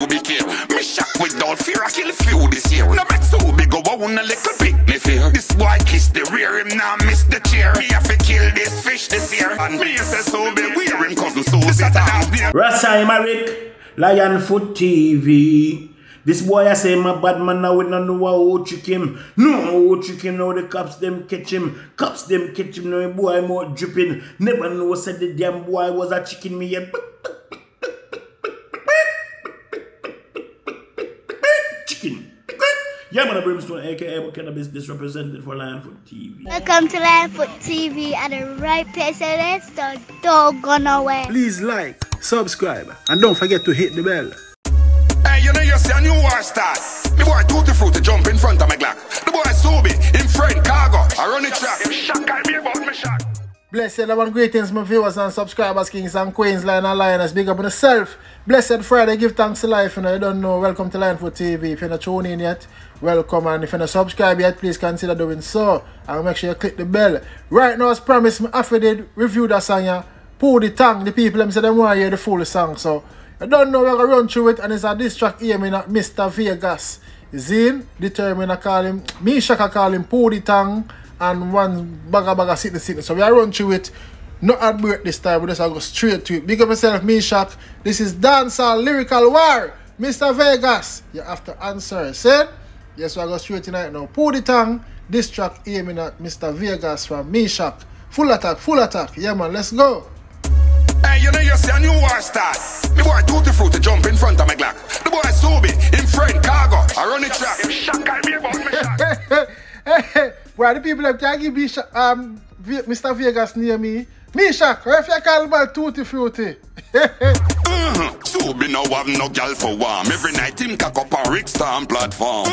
Suubi care. Meshak without fear, I kill a few this year. No make Suubi go on a little bit me fear. This boy kiss the rear, him now miss the chair. Me have to kill this fish this year. And me say Suubi wear him cousin Suubi. Rasa Maric, Lionfoot TV. This boy I say my bad man now with no know how trick him. No how trick him now the cops them catch him. Cops them catch him now the boy more dripping. Never know said the damn boy was a chicken me yet. Chicken. Yeah, man, Brimstone, aka Cannabis, this represented for Lionfoot TV. Welcome to Lionfoot TV at the right place, so let's don't go nowhere. Please like, subscribe, and don't forget to hit the bell. Hey, you know you see a new war start. The boy Tutti Frutti jump in front of my Glock. The boy Suubi, in friend Khago, I run the track. Meshak, I be about Meshak. Blessed and greetings, my viewers and subscribers, kings and queens, lion and lioness. Big up on yourself. Blessed Friday, give thanks to life. You know, you don't know. Welcome to Lionfoot TV. If you're not tuned in yet, welcome. And if you're not subscribed yet, please consider doing so. And make sure you click the bell. Right now, as promised, I did review that song. Yeah. Pull the tongue. The people them say they want to hear the full song. So, I don't know, we're going to run through it. And it's a diss track aiming at Mr. Vegas. Zine, determined I call him. Meshak I call him Pull the Tongue. And one bagga sitting. So we are run through it. Not ad break this time, but just I go straight to it. Big up yourself, Meshak. This is dancehall lyrical war. Mr. Vegas, you have to answer. Said? Yes, so I go straight tonight now. Pull the Tongue. This track aiming at Mr. Vegas from Meshak. Full attack, full attack. Yeah, man, let's go. Hey, you know you see a new war start. The boy Tutti Frutti jump in front of my Glock. The boy Suubi, in friend Khago, I run the track. Meshak, I be about Meshak. Well, the people that can give Mr. Vegas near me. Meshak, if you call about Tutti Frutti. Suubi now have no girl for warm. Every night him cock up on Rick's platform.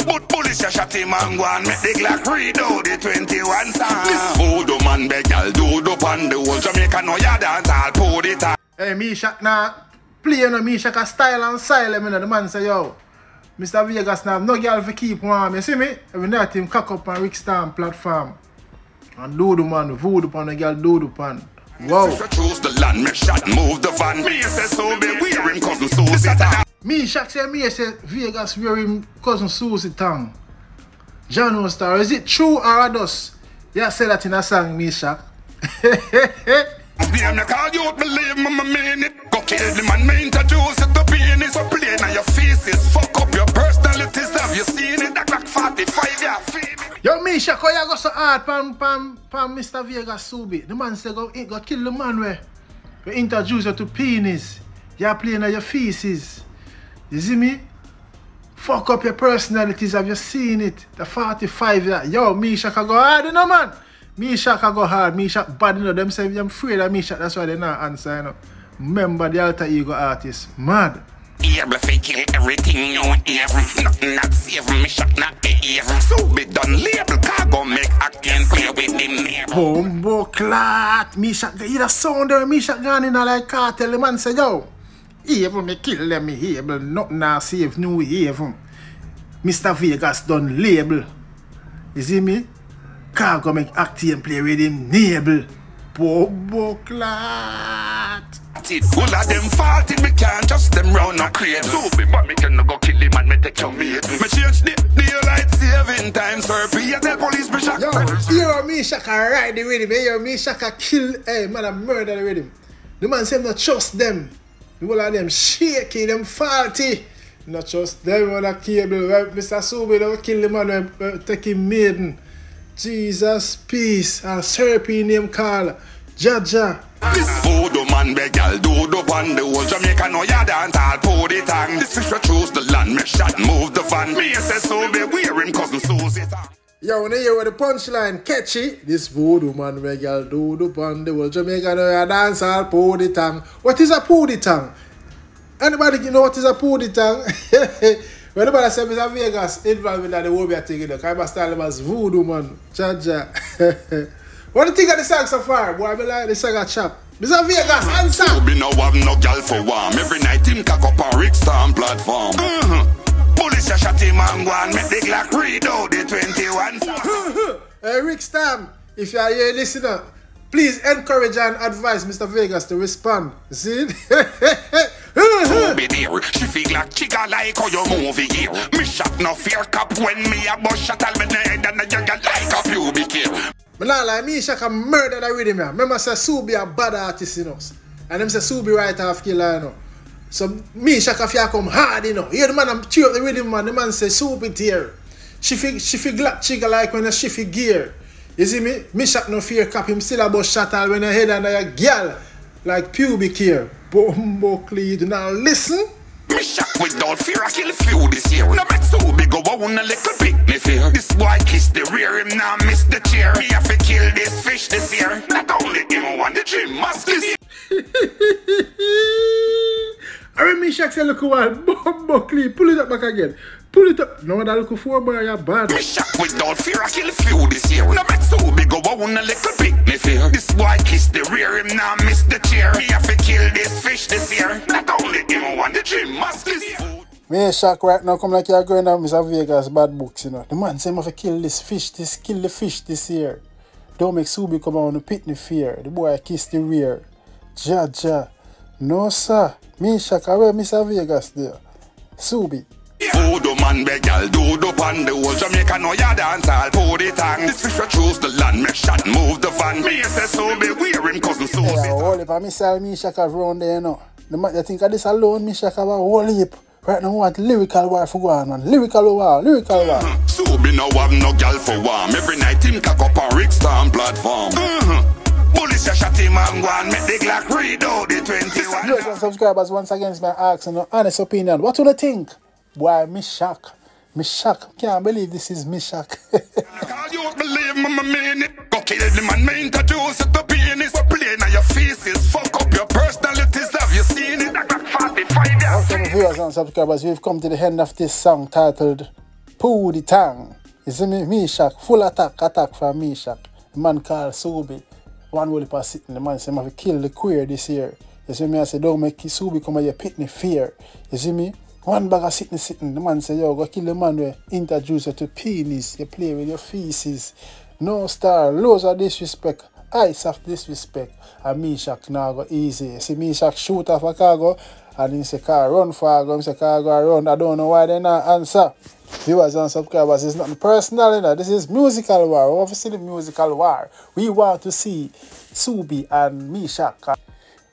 But police a shot him and go and make the Glock read out the 21 song. This voodoo man beg y'all do up on the whole Jamaica no ya dance all pour it out. Hey, Meshak now play on Meshak a style and silent. The man say, yo, Mr. Vegas now have no girl for keep warm. You see me? Every night him cock up on Rick's platform. And do man, voodoo pan, the girl do pan. Wow. Choose the land, Meshak move the van. Me say Suubi wear him cousin Suubi. Meshak say me say Vegas wear him cousin Suubi tongue. John Star, is it true or a dust? You say that in a song, Meshak. I'm not call you believe me, mean it. Go kill the man, me introduce it to being it. So play now your faces, fuck up your personalities. Have you seen it? That Glock 45, yeah, feel it. Yo, Meshak, how you go so hard pam Mr. Vegas Suubi? The man say go kill the man where you introduce you to penis. You playing on your faces. You see me? Fuck up your personalities. Have you seen it? The 45, yeah. Yo, Meshak I go hard, you know, man. Meshak I go hard. Meshak bad, you know. Them say I'm afraid of Meshak. That's why they not answer, you know. Remember the alter ego artist. Mad. Able to kill everything you want here. Nothing not safe. Meshak not here. Suubi done label. Khago make act and play with him here. Bumbo clat. Meshak, you the sound there. Meshak gone in like cartel. The man say, yo, evil me kill them, me able. Nothing not safe. New evil. Mr. Vegas done label. You see me? Khago make act and play with him. Nable. Bumbo clat. Full of them faulted, me can't just them round no crate. Suubi, but me can go kill him and me take your mate. Me change the daylight saving time, sir. I tell police me shock. Yo, here Meshak I ride the rhythm. Here Meshak I kill, hey man, I murder the rhythm. The man say not trust them. The whole of them shaky, them faulty. Not trust them on a cable. Mr. Suubi don't kill the man, take him maiden. Jesus, peace, and Serpy name call JAH. This voodoo man beg y'all do up on the whole Jamaica no ya dance all pour the tongue. This fish choose the land, Meshak move the van. Me say Suubi wear him cousin Suubi. Yo, when you hear the punchline catchy, this voodoo man beg y'all do up on the whole Jamaica no ya dance all pour the tongue. What is a pour the tongue? Anybody know what is a pour the tongue? When anybody say Mr. Vegas involved in that, the whole be a thing, you know, I must style him as voodoo man. JAH. What do you think of the song so far? Boy, I be like the song a chop. Mr. Vegas, answer! Suubi now have no girl for warm. Every night him cock up on Rick's platform. Police a shot him and go and make the Glock read out the 21 song. Hey, Rick's if you are here listener, please encourage and advise Mr. Vegas to respond. See it? Suubi there. She feel like chica like how you move here. Meshak no fear cop when me a bust shot all me head and I just like a pubic hair. But now like Meshak a murder the rhythm here. Remember say Suubi a bad artist, you know. And them say Suubi right off killer, you know. So Meshak a fear come hard, you know. Here the man am chew up the rhythm, man. The man say Suubi there. She feel glad chica like when she feel gear. You see me? Meshak no fear cap him still a bust shot all when I head and a girl like pubic hair. Bumblecly, you do not listen. Meshak without fear I kill a few this year. No make Suubi go a little bit me fear. This boy kiss the rear him now miss the chair. Me have to kill this fish this year. Not only him want the dream must this. I remember Meshak say look while Bumblecly, pull it up back again. Pull it up. No that look for boy you're bad. Meshak without fear I kill a few this year. No make Suubi go a little bit me fear. This boy kiss the rear him now miss the chair. Me have to kill this fish this year. Not only him want the dream must this. Meshak right now come like you're going down Mr. Vegas bad books, you know. The man say him have to kill this fish, kill the fish this year. Don't make Suubi come on the pit the fear. The boy kiss the rear. JAH. No sir. Meshak away Mr. Vegas there. Suubi. Voodoo man beg y'all do the pan the whole Jamaica know ya dance all for the tang. This fish will choose the land, make shot move the van. Me say Suubi wear him cousin Suubi. Yeah, hold up, I sell Meshak around there, you know. The man you think of this alone, Meshak have a whole heap. Right now we want lyrical war for one, man. Lyrical war. Suubi no have no gal for warm. Every night him cock up on Rickstar platform. Police a shot him and go and make the Glock read out the 21. Viewers and subscribers, once again, it's my asking an honest opinion. What do you think? Why Meshak? Can't believe this is Meshak. You believe me, I mean it. Go kill the man, me introduce it to penis. For playing on your faces, fuck up your personalities. Have you seen it? I got 45 years. Okay, viewers and subscribers, we've come to the end of this song titled Poo the Tang. You see me? Meshak, full attack from Meshak. The man called Suubi. One will pass sitting, the man said, I'm going to kill the queer this year. You see me? I said, don't make Suubi come and you pit me fear. You see me? One bag of sitting. The man said, yo, go kill the man who introduce you to penis. You play with your feces. No star. Loads of disrespect. Ice of disrespect. And Meshak now go easy. You see Meshak shoot off a Khago. And he say, car run for Khago. He say, Khago run. I don't know why they not answer. Viewers and subscribers, it's not personal, you know. This is musical war. We want to see the musical war. We want to see Suubi and Meshak.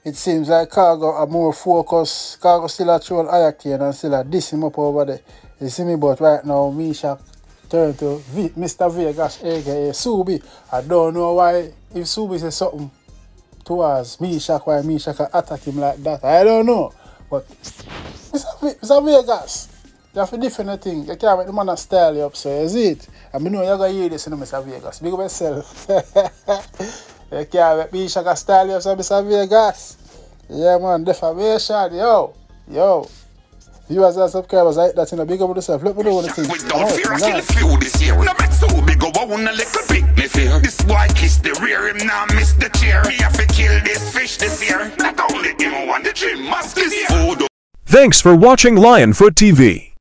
It seems like Khago are more focused. Khago still a troll Ayakane and still a diss him up over there. You see me, but right now Meshak turned to Mr. Vegas, aka Suubi. I don't know why if Suubi says something towards Meshak, why Meshak attack him like that. I don't know. But Mr. Vegas, you have to defend the thing. You can't make the man a style you up, so is it? I mean, you're going to hear this in Mr. Vegas. Big up yourself. You can't make Meshak style you up, so Mr. Vegas. Yeah, man, defamation. Yo. Viewers and subscribers, that's in a big up with yourself. Let me know what you think. Without fear, I kill a few this year. No make Suubi go a little bit me fear. This boy kiss the rear him now miss the chair. Me have to kill this fish this year. Not only him want the dream must this. Thanks for watching Lionfoot TV.